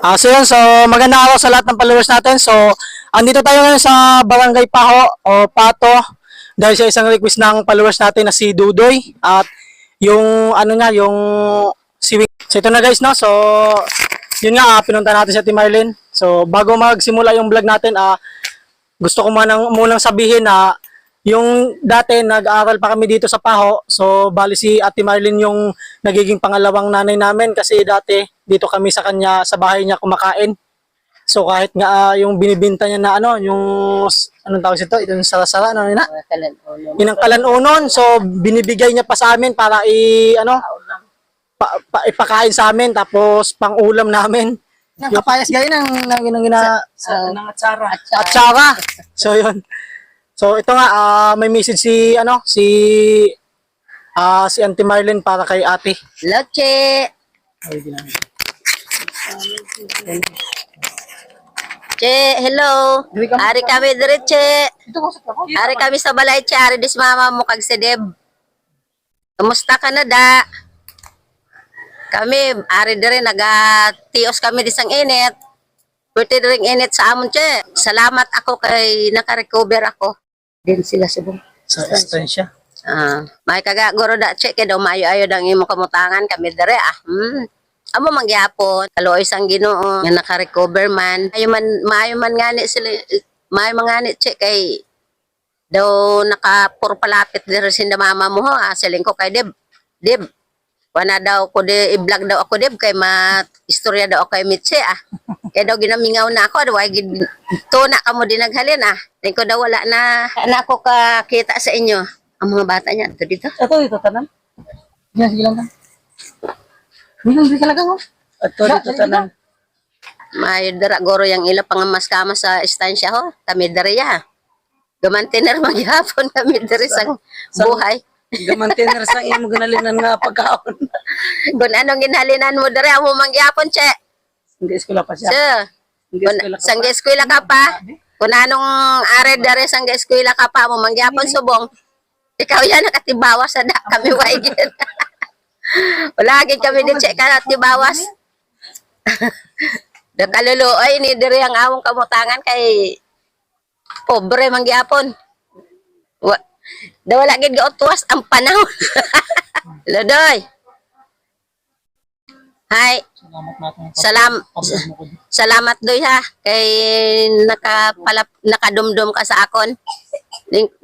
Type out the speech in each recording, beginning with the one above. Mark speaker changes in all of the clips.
Speaker 1: So yun, so magandang araw sa lahat ng followers natin. So, andito tayo ngayon sa Barangay Paho o Pato dahil sa isang request ng followers natin na si Dudoy at yung ano nga, yung si Wing. So ito na guys, no? So, yun nga, pinunta natin si Ate Marlene. So, bago magsimula yung vlog natin, gusto ko munang sabihin na yung dati nag-aaral pa kami dito sa Paho. So bali si Ate Marlene yung nagiging pangalawang nanay namin kasi dati dito kami sa kanya sa bahay niya kumakain. So kahit nga yung binibinta niya na ano, yung anong tawag ito? Ito yung sara-sara ano na? Inang kalanunon. So binibigay niya pa sa amin para ipakain sa amin tapos pang-ulam namin. Yung kapayas gayon ng atsara. So yun. So ito nga may message si si Auntie Marlene para kay Ate.
Speaker 2: Loche. Che, hello. Ari kami diretche. Ari kami sa balay che, ari dis mama mo kag sedeb. Kumusta ka na da? Kami ari dire nagatios kami disang init. Pwede ring init sa amon che. Salamat ako kay naka-recover ako. Din sila subong.
Speaker 1: Sa estansya.
Speaker 2: May kaga goro da che kay daw maayo-ayo dang imo kamutangan kami dire Amo mangyapon, alo isang Ginoo nga naka-recover man. Maayo man ngani sila, maayo man ngani che kay daw nakapurpalapit dire sinda mama mo siling ko kay Deb. Deb. Wala daw ko de i-vlog daw ako Deb kay istorya daw ako kay Mitse Kaya daw ginamingaw na ako, daw ay tuna ka mo dinaghalin Tingko daw wala na ako kakita sa inyo. Ang mga bata niya, ito dito.
Speaker 1: Ito tanan. Yan sige lang. Minang di talaga ho. Ito dito tanan.
Speaker 2: May dara goro yang ila pangamas kama sa istansya ho. Kami dara ya. Gamantiner maghapon kami diri sa buhay.
Speaker 1: Gamantiner sa imo ginalinan nga pagkaon.
Speaker 2: Kung anong ginhalinan mo diri amo mangyapon che.
Speaker 1: Hindi eskwela pa siya.
Speaker 2: Sangga eskwela ka pa. Kung anong are dere sangga eskwela ka pa mo mangyapon subong. Ikaw yan nakatibawas na kami waigin. Wala gid kami din check nakatibawas. Dakaluluoy ni diri ang awong kamutangan kay pobre mangyapon. Wala gid gautwas ang panahon. Lodoy. Hi. Salamat doy ha kay nakadumdum ka sa akon.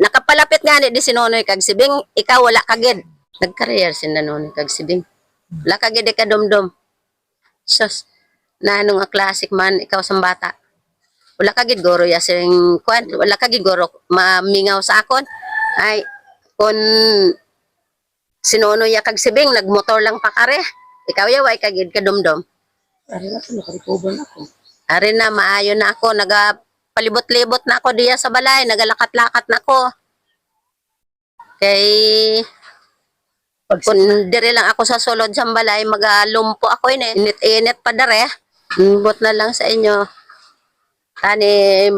Speaker 2: Nakapalapit nga ni di sinunoy kag sibing ikaw wala kagid. Nag-career sin nanonoy kag sibing. Wala kagid ka dumdum. Sus. Nanong nga classic man ikaw sang bata. Wala kagid goro ya sing kwan, wala kagid goro mamingaw sa akon. Ay kun sinunoy ya kag sibing nagmotor lang pa kare. Ikaw ya way kagid ka dumdum.
Speaker 1: Ari na naka-recover na ako.
Speaker 2: Ari na maayo na ako, palibot-libot na ako diya sa balay, nagalakat-lakat na ako. Kay kung dire lang ako sa sulod sa balay, magalumpo ako init-init pa dare. Bot na lang sa inyo. Tani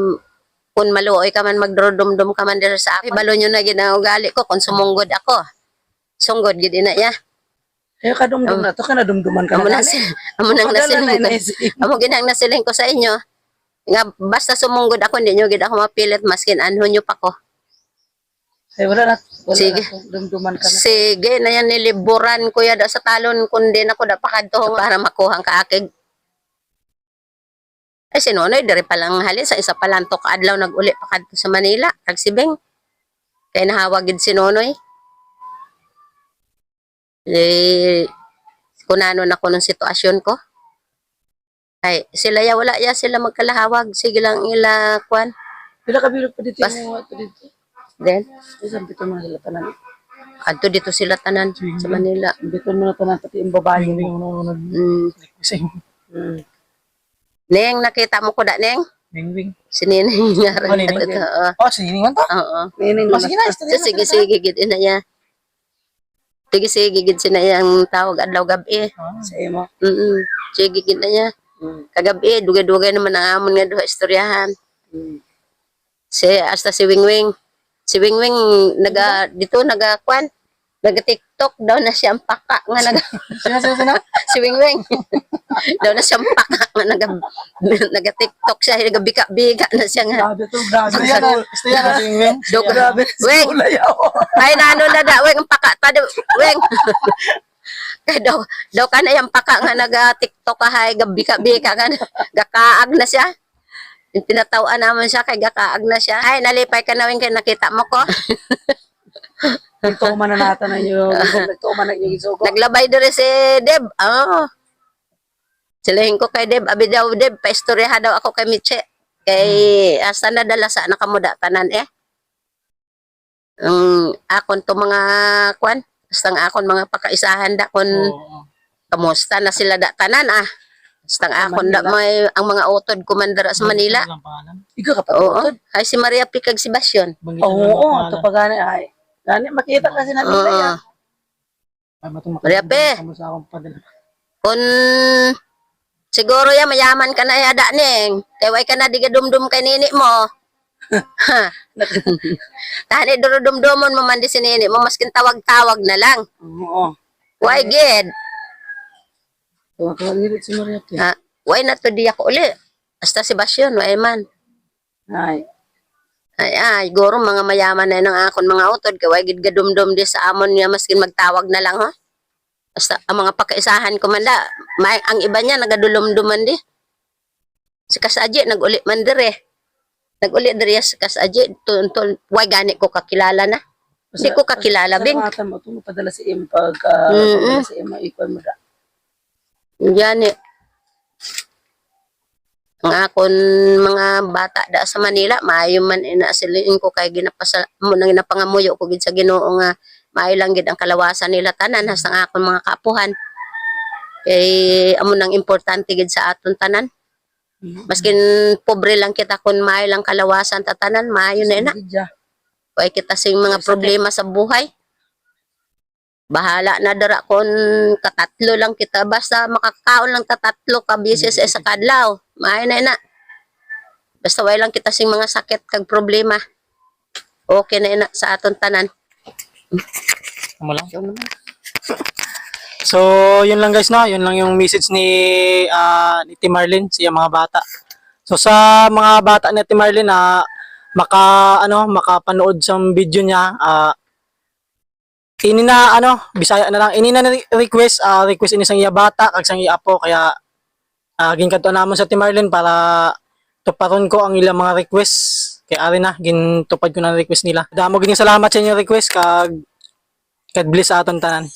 Speaker 2: kung maluoy ka man magdrodumdum ka man dire sa akin, balo nyo na ginaugali ko kung sumunggod ako. Sunggod gid ina ya.
Speaker 1: Kaya kadumdum na to, kanadumduman ka na.
Speaker 2: Amo nang nasiling ko. Amo ginang nasiling ko sa inyo. Nga basta sumunggod ako, hindi nyo gid ako mapilit maskin anho nyo pa ko.
Speaker 1: Ay wala na.
Speaker 2: Sige.
Speaker 1: Dumduman ka na.
Speaker 2: Sige na yan niliburan ko yada sa talon kundi na ko da pakadto para makuhang kaakig. Ay sinunoy diri pa lang halin sa isa pa lang to kaadlaw naguli pakadto sa Manila kag sibing. Kay nahawag gid sinunoy. Kunano na ko ng sitwasyon ko. Ay, sila ya wala ya sila magkalahawag. Sige lang ila kwan.
Speaker 1: Pila ka bilog pa dito mo ato dito.
Speaker 2: Then,
Speaker 1: Isang bito mo sila tanan.
Speaker 2: adto dito sila tanan sa Manila.
Speaker 1: Bito mo na tanan pati yung babae mo nag-request.
Speaker 2: Neng, nakita mo ko da, Neng?
Speaker 1: Wing.
Speaker 2: Si Neneng nga rin.
Speaker 1: Si Nining man to?
Speaker 2: Oo.
Speaker 1: Nining man.
Speaker 2: Sige, gid ina niya. Sige, gid sinayang tawag adlaw gabi.
Speaker 1: Sa imo.
Speaker 2: Sige, gid na niya. Kagabi, dugay-dugay naman ang amon nga duha istoryahan. Hasta si Wingwing. Si Wingwing dito nagakwan. Nag-TikTok daw na siyang paka nga nag
Speaker 1: Sino?
Speaker 2: si Wingwing. daw na siyang paka nga nag-TikTok siya, nagabika-bika na siya nga.
Speaker 1: Grabe to, grabe. Gusto yan na si Wing.
Speaker 2: Dog,
Speaker 1: Grabe.
Speaker 2: Wing, ay nano na da, Wing, ang paka pa daw, Wing. Kaya daw ka na yung paka nga nag-TikTok ka, hay, gabika-bika nga, gakaag na siya. Pinatawaan naman siya, kay gakaag na siya. Ay, nalipay ka na, Wing, kaya nakita mo ko.
Speaker 1: Nagtuuman na natin na yung nagtuuman na yung isugo.
Speaker 2: Naglabay din si Deb. Oh. Silahin ko kay Deb. Abi daw, Deb, paistoryahan daw ako kay Miche. Kay, asa na dala sa nakamuda tanan eh. Akon to mga kwan. Basta nga akon mga pakaisahan da kon kamusta na sila da tanan ah. Basta nga akon da may ang mga utod kumandara sa Manila.
Speaker 1: Ikaw ka pa
Speaker 2: Oo.
Speaker 1: utod?
Speaker 2: Ay si Maria Picag Sebastian.
Speaker 1: Oo, ito pa gani ay. Gani, makita kasi namin
Speaker 2: Oo.
Speaker 1: yan.
Speaker 2: Maria Pe.
Speaker 1: Kamusta akong padala.
Speaker 2: Kung siguro ya mayaman ka na yada ning. Kay way ka na di ka dumdum kay nini mo. Tani durudumdumon mo man di si nini mo maskin tawag-tawag na lang.
Speaker 1: Oo.
Speaker 2: Why gid?
Speaker 1: Tuwag-tuwag si Maria Pe.
Speaker 2: Ha? Why na to di ako uli? Hasta Sebastian, way man.
Speaker 1: Ay.
Speaker 2: Ay, guro mga mayaman na ng akon mga utod kay way gid gadumdum di sa amon niya maskin magtawag na lang ha. Basta ang mga pakaisahan ko man da, may ang iba niya nagadulumduman di. Si Kasaji naguli man dire. Naguli dire si Kasaji tuntun way gani ko kakilala na. Hindi ko kakilala bing.
Speaker 1: Sa mo ito padala si Im pag padala si Im ikon mo da.
Speaker 2: Yan eh. Ang akon mga bata da sa Manila, maayo man inasilin ko kay ginapasa mo nang ginapangamuyo ko gid sa Ginoo nga maayo lang gid ang kalawasan nila tanan hasta ang akon mga kaapuhan. Kay amo nang importante gid sa aton tanan. Maskin pobre lang kita kun maayo lang kalawasan ta tanan, maayo na ina. Kay kita sing mga problema sa buhay. Bahala na dara kon katatlo lang kita basta makakaon lang tatatlo ka bisis sa kadlaw. Maayo na ina. Basta way lang kita sing mga sakit kag problema. Okay na ina sa aton tanan.
Speaker 1: Amo lang. So, yun lang guys na, yun lang yung message ni Tim Marlin sa mga bata. So sa mga bata ni Tim Marlin na makapanood sa video niya, ini na Bisaya na lang, ini na request ini sang iya bata kag sang iya apo kaya ginkanto namon sa Tim Marlin para tuparon ko ang ilang mga request kay ari na gintupad ko na request nila. Damo gid salamat sa inyong request kag God bless sa aton tanan.